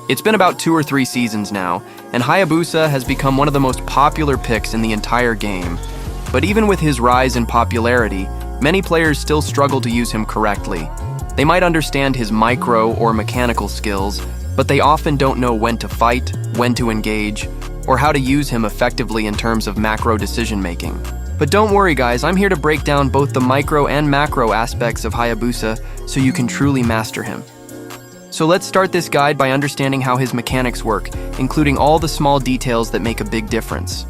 It's been about 2 or 3 seasons now, and Hayabusa has become one of the most popular picks in the entire game. But even with his rise in popularity, many players still struggle to use him correctly. They might understand his micro or mechanical skills, but they often don't know when to fight, when to engage, or how to use him effectively in terms of macro decision-making. But don't worry guys, I'm here to break down both the micro and macro aspects of Hayabusa so you can truly master him. So let's start this guide by understanding how his mechanics work, including all the small details that make a big difference.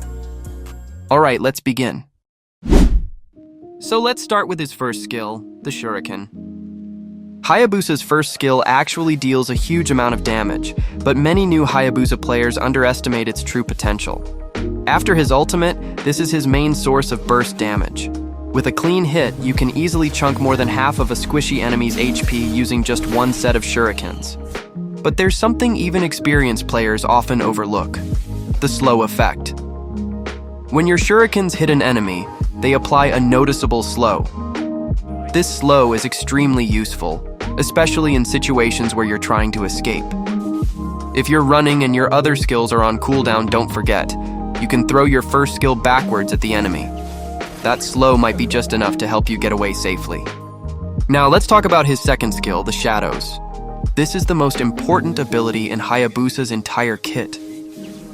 Alright, let's begin. So let's start with his first skill, the Shuriken. Hayabusa's first skill actually deals a huge amount of damage, but many new Hayabusa players underestimate its true potential. After his ultimate, this is his main source of burst damage. With a clean hit, you can easily chunk more than half of a squishy enemy's HP using just one set of shurikens. But there's something even experienced players often overlook: the slow effect. When your shurikens hit an enemy, they apply a noticeable slow. This slow is extremely useful, especially in situations where you're trying to escape. If you're running and your other skills are on cooldown, don't forget, you can throw your first skill backwards at the enemy. That slow might be just enough to help you get away safely. Now let's talk about his second skill, the Shadows. This is the most important ability in Hayabusa's entire kit.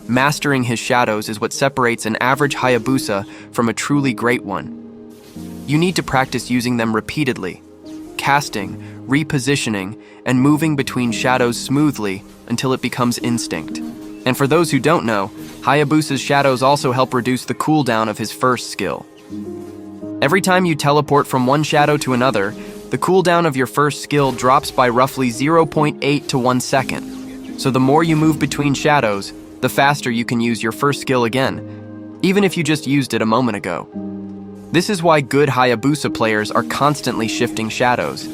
Mastering his Shadows is what separates an average Hayabusa from a truly great one. You need to practice using them repeatedly, casting, repositioning, and moving between shadows smoothly until it becomes instinct. And for those who don't know, Hayabusa's Shadows also help reduce the cooldown of his first skill. Every time you teleport from one shadow to another, the cooldown of your first skill drops by roughly 0.8 to 1 second. So the more you move between shadows, the faster you can use your first skill again, even if you just used it a moment ago. This is why good Hayabusa players are constantly shifting shadows.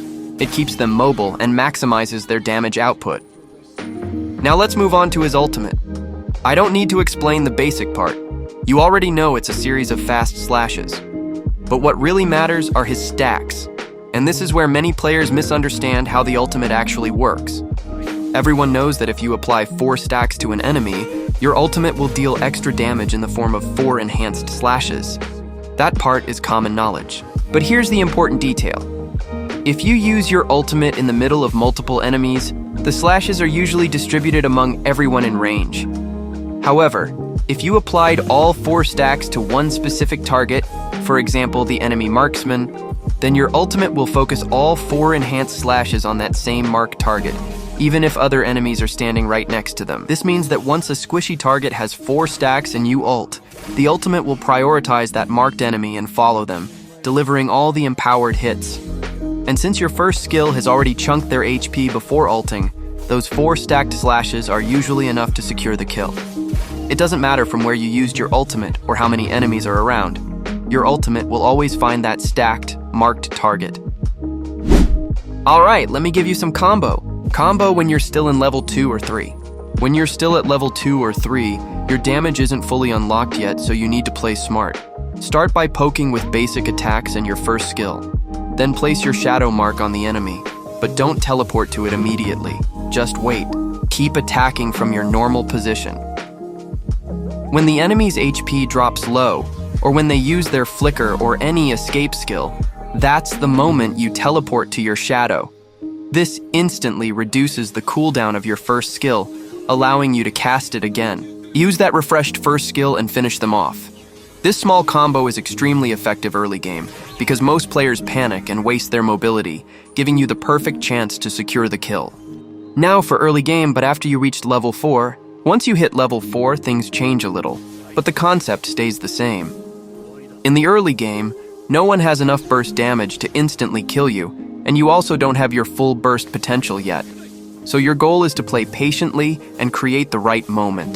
It keeps them mobile and maximizes their damage output. Now let's move on to his ultimate. I don't need to explain the basic part. You already know it's a series of fast slashes. But what really matters are his stacks. And this is where many players misunderstand how the ultimate actually works. Everyone knows that if you apply 4 stacks to an enemy, your ultimate will deal extra damage in the form of 4 enhanced slashes. That part is common knowledge. But here's the important detail. If you use your ultimate in the middle of multiple enemies, the slashes are usually distributed among everyone in range. However, if you applied all 4 stacks to one specific target, for example the enemy marksman, then your ultimate will focus all 4 enhanced slashes on that same marked target, even if other enemies are standing right next to them. This means that once a squishy target has 4 stacks and you ult, the ultimate will prioritize that marked enemy and follow them, delivering all the empowered hits. And since your first skill has already chunked their HP before ulting, those 4 stacked slashes are usually enough to secure the kill. It doesn't matter from where you used your ultimate or how many enemies are around. Your ultimate will always find that stacked, marked target. Alright, let me give you some combo. Combo when you're still in level 2 or 3. When you're still at level 2 or 3, your damage isn't fully unlocked yet, so you need to play smart. Start by poking with basic attacks and your first skill. Then place your shadow mark on the enemy, but don't teleport to it immediately. Just wait. Keep attacking from your normal position. When the enemy's HP drops low, or when they use their flicker or any escape skill, that's the moment you teleport to your shadow. This instantly reduces the cooldown of your first skill, allowing you to cast it again. Use that refreshed first skill and finish them off. This small combo is extremely effective early game because most players panic and waste their mobility, giving you the perfect chance to secure the kill. Now for early game, but after you reach level 4, once you hit level 4, things change a little, but the concept stays the same. In the early game, no one has enough burst damage to instantly kill you, and you also don't have your full burst potential yet. So your goal is to play patiently and create the right moment.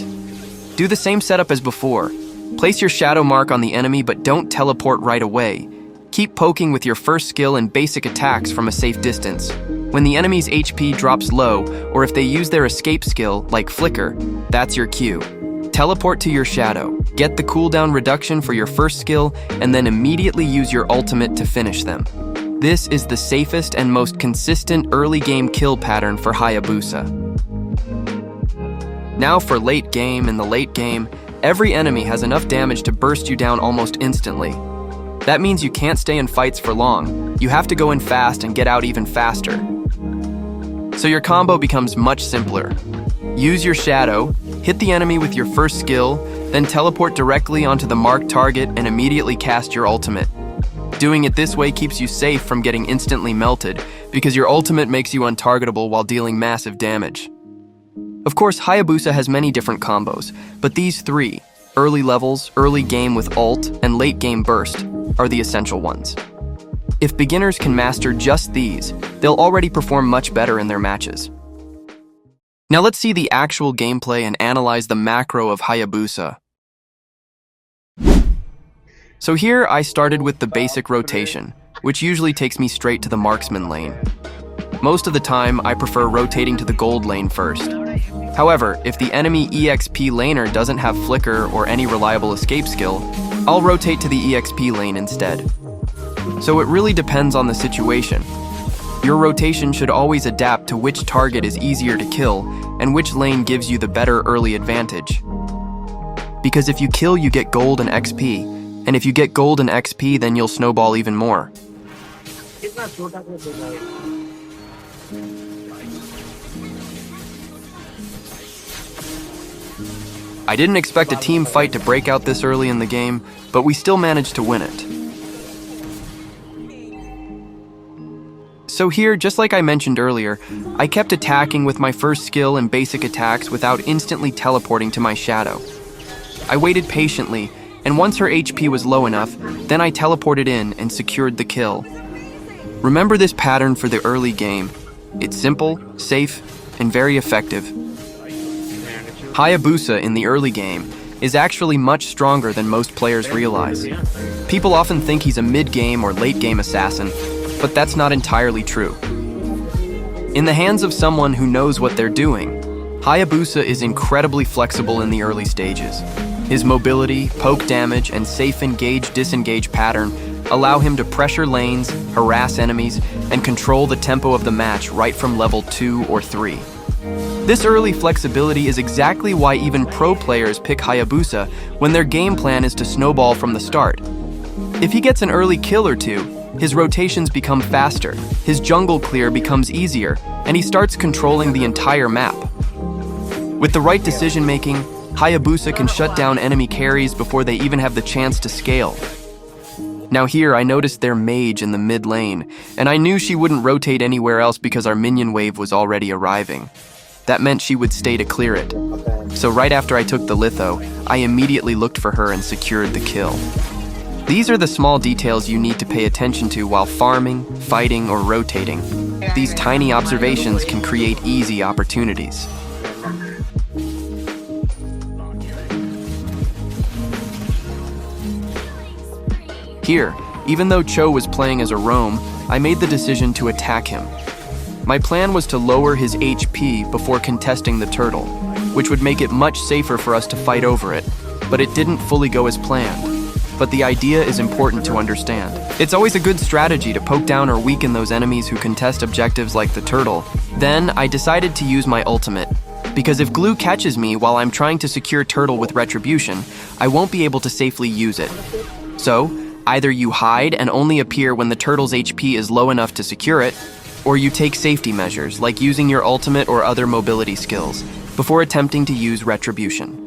Do the same setup as before. Place your shadow mark on the enemy, but don't teleport right away. Keep poking with your first skill and basic attacks from a safe distance. When the enemy's HP drops low, or if they use their escape skill, like flicker, that's your cue. Teleport to your shadow, get the cooldown reduction for your first skill, and then immediately use your ultimate to finish them. This is the safest and most consistent early game kill pattern for Hayabusa. Now for late game. In the late game, every enemy has enough damage to burst you down almost instantly. That means you can't stay in fights for long. You have to go in fast and get out even faster. So your combo becomes much simpler. Use your shadow, hit the enemy with your first skill, then teleport directly onto the marked target and immediately cast your ultimate. Doing it this way keeps you safe from getting instantly melted, because your ultimate makes you untargetable while dealing massive damage. Of course, Hayabusa has many different combos, but these three, early levels, early game with ult, and late game burst, are the essential ones. If beginners can master just these, they'll already perform much better in their matches. Now let's see the actual gameplay and analyze the macro of Hayabusa. So here I started with the basic rotation, which usually takes me straight to the marksman lane. Most of the time, I prefer rotating to the gold lane first. However, if the enemy EXP laner doesn't have flicker or any reliable escape skill, I'll rotate to the EXP lane instead. So it really depends on the situation. Your rotation should always adapt to which target is easier to kill and which lane gives you the better early advantage. Because if you kill, you get gold and XP, and if you get gold and XP, then you'll snowball even more. I didn't expect a team fight to break out this early in the game, but we still managed to win it. So here, just like I mentioned earlier, I kept attacking with my first skill and basic attacks without instantly teleporting to my shadow. I waited patiently, and once her HP was low enough, then I teleported in and secured the kill. Remember this pattern for the early game. It's simple, safe, and very effective. Hayabusa in the early game is actually much stronger than most players realize. People often think he's a mid-game or late-game assassin, but that's not entirely true. In the hands of someone who knows what they're doing, Hayabusa is incredibly flexible in the early stages. His mobility, poke damage, and safe engage-disengage pattern allow him to pressure lanes, harass enemies, and control the tempo of the match right from level 2 or 3. This early flexibility is exactly why even pro players pick Hayabusa when their game plan is to snowball from the start. If he gets an early kill or two, his rotations become faster, his jungle clear becomes easier, and he starts controlling the entire map. With the right decision-making, Hayabusa can shut down enemy carries before they even have the chance to scale. Now here, I noticed their mage in the mid lane, and I knew she wouldn't rotate anywhere else because our minion wave was already arriving. That meant she would stay to clear it. So right after I took the litho, I immediately looked for her and secured the kill. These are the small details you need to pay attention to while farming, fighting, or rotating. These tiny observations can create easy opportunities. Here, even though Cho was playing as a roam, I made the decision to attack him. My plan was to lower his HP before contesting the turtle, which would make it much safer for us to fight over it, but it didn't fully go as planned. But the idea is important to understand. It's always a good strategy to poke down or weaken those enemies who contest objectives like the turtle. Then, I decided to use my ultimate, because if Glue catches me while I'm trying to secure turtle with retribution, I won't be able to safely use it. So, either you hide and only appear when the turtle's HP is low enough to secure it, or you take safety measures, like using your ultimate or other mobility skills, before attempting to use retribution.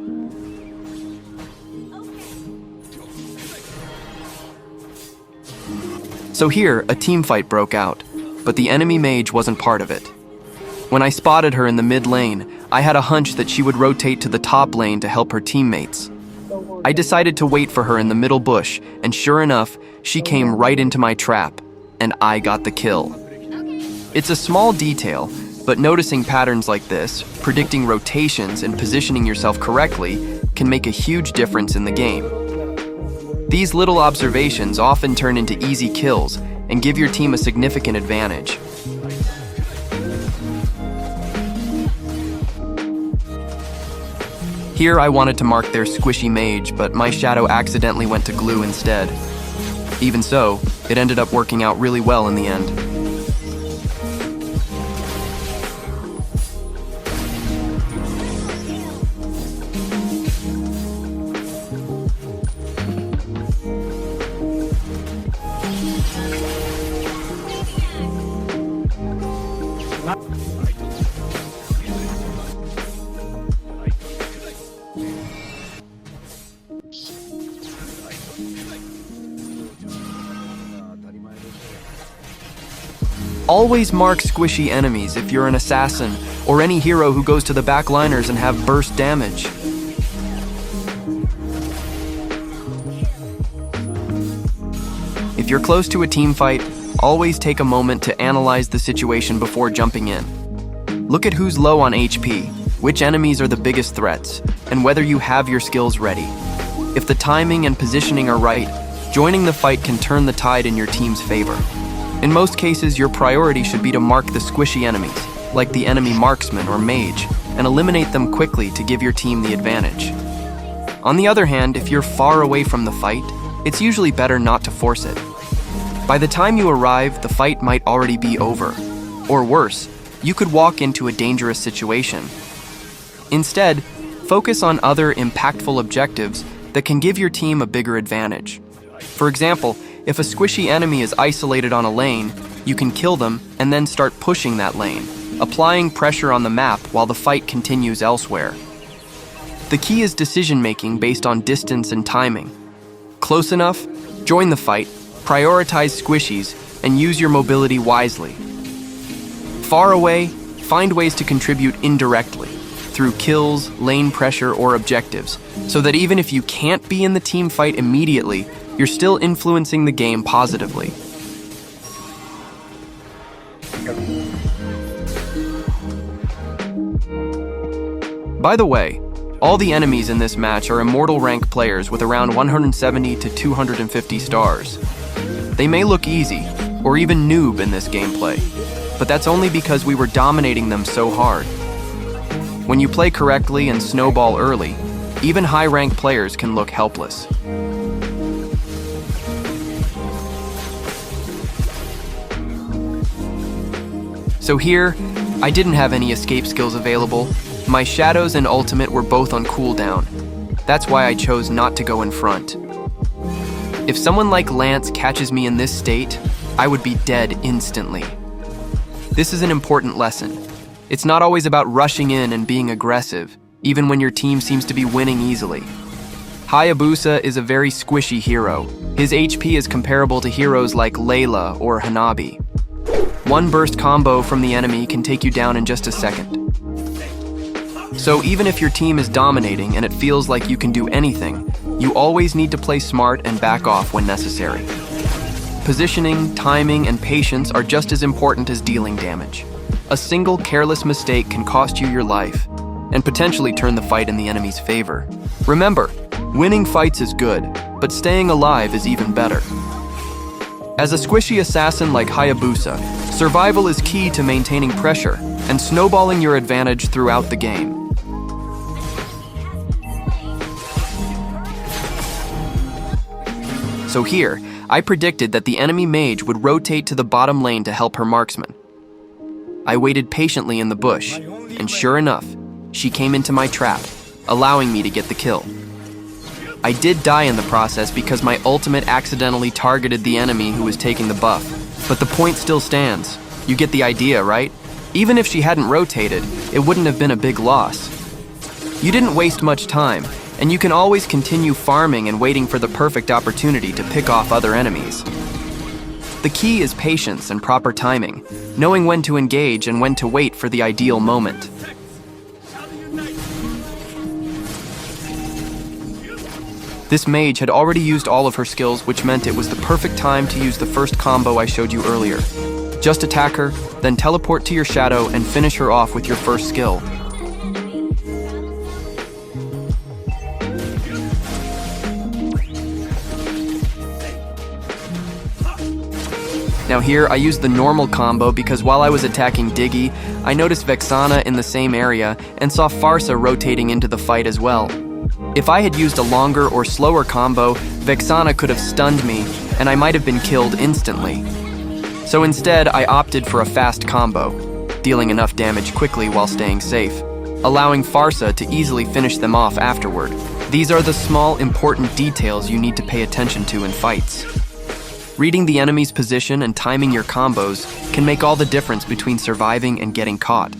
So here, a team fight broke out, but the enemy mage wasn't part of it. When I spotted her in the mid lane, I had a hunch that she would rotate to the top lane to help her teammates. I decided to wait for her in the middle bush, and sure enough, she came right into my trap, and I got the kill. It's a small detail, but noticing patterns like this, predicting rotations, and positioning yourself correctly can make a huge difference in the game. These little observations often turn into easy kills and give your team a significant advantage. Here I wanted to mark their squishy mage, but my shadow accidentally went to Glue instead. Even so, it ended up working out really well in the end. Always mark squishy enemies if you're an assassin or any hero who goes to the backliners and have burst damage. If you're close to a team fight, always take a moment to analyze the situation before jumping in. Look at who's low on HP, which enemies are the biggest threats, and whether you have your skills ready. If the timing and positioning are right, joining the fight can turn the tide in your team's favor. In most cases, your priority should be to mark the squishy enemies, like the enemy marksman or mage, and eliminate them quickly to give your team the advantage. On the other hand, if you're far away from the fight, it's usually better not to force it. By the time you arrive, the fight might already be over. Or worse, you could walk into a dangerous situation. Instead, focus on other impactful objectives that can give your team a bigger advantage. For example, if a squishy enemy is isolated on a lane, you can kill them and then start pushing that lane, applying pressure on the map while the fight continues elsewhere. The key is decision-making based on distance and timing. Close enough? Join the fight, prioritize squishies, and use your mobility wisely. Far away, find ways to contribute indirectly, through kills, lane pressure, or objectives, so that even if you can't be in the team fight immediately, you're still influencing the game positively. By the way, all the enemies in this match are immortal rank players with around 170 to 250 stars. They may look easy, or even noob in this gameplay, but that's only because we were dominating them so hard. When you play correctly and snowball early, even high-rank players can look helpless. So here, I didn't have any escape skills available. My shadows and ultimate were both on cooldown. That's why I chose not to go in front. If someone like Lance catches me in this state, I would be dead instantly. This is an important lesson. It's not always about rushing in and being aggressive, even when your team seems to be winning easily. Hayabusa is a very squishy hero. His HP is comparable to heroes like Layla or Hanabi. One burst combo from the enemy can take you down in just a second. So even if your team is dominating and it feels like you can do anything, you always need to play smart and back off when necessary. Positioning, timing, and patience are just as important as dealing damage. A single careless mistake can cost you your life and potentially turn the fight in the enemy's favor. Remember, winning fights is good, but staying alive is even better. As a squishy assassin like Hayabusa, survival is key to maintaining pressure and snowballing your advantage throughout the game. So here, I predicted that the enemy mage would rotate to the bottom lane to help her marksman. I waited patiently in the bush, and sure enough, she came into my trap, allowing me to get the kill. I did die in the process because my ultimate accidentally targeted the enemy who was taking the buff, but the point still stands. You get the idea, right? Even if she hadn't rotated, it wouldn't have been a big loss. You didn't waste much time, and you can always continue farming and waiting for the perfect opportunity to pick off other enemies. The key is patience and proper timing, knowing when to engage and when to wait for the ideal moment. This mage had already used all of her skills, which meant it was the perfect time to use the first combo I showed you earlier. Just attack her, then teleport to your shadow and finish her off with your first skill. Now here, I used the normal combo because while I was attacking Diggy, I noticed Vexana in the same area and saw Farsa rotating into the fight as well. If I had used a longer or slower combo, Vexana could have stunned me, and I might have been killed instantly. So instead, I opted for a fast combo, dealing enough damage quickly while staying safe, allowing Farsa to easily finish them off afterward. These are the small, important details you need to pay attention to in fights. Reading the enemy's position and timing your combos can make all the difference between surviving and getting caught.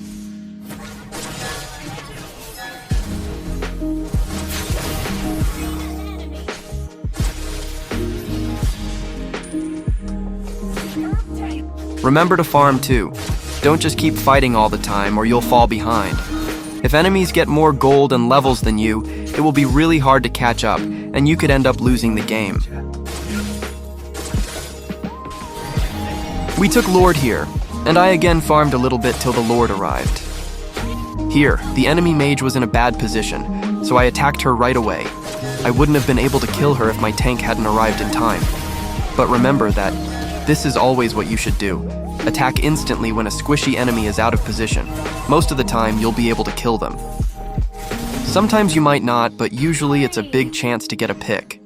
Remember to farm too. Don't just keep fighting all the time or you'll fall behind. If enemies get more gold and levels than you, it will be really hard to catch up, and you could end up losing the game. We took Lord here, and I again farmed a little bit till the Lord arrived. Here, the enemy mage was in a bad position, so I attacked her right away. I wouldn't have been able to kill her if my tank hadn't arrived in time. But remember that this is always what you should do. Attack instantly when a squishy enemy is out of position. Most of the time, you'll be able to kill them. Sometimes you might not, but usually it's a big chance to get a pick.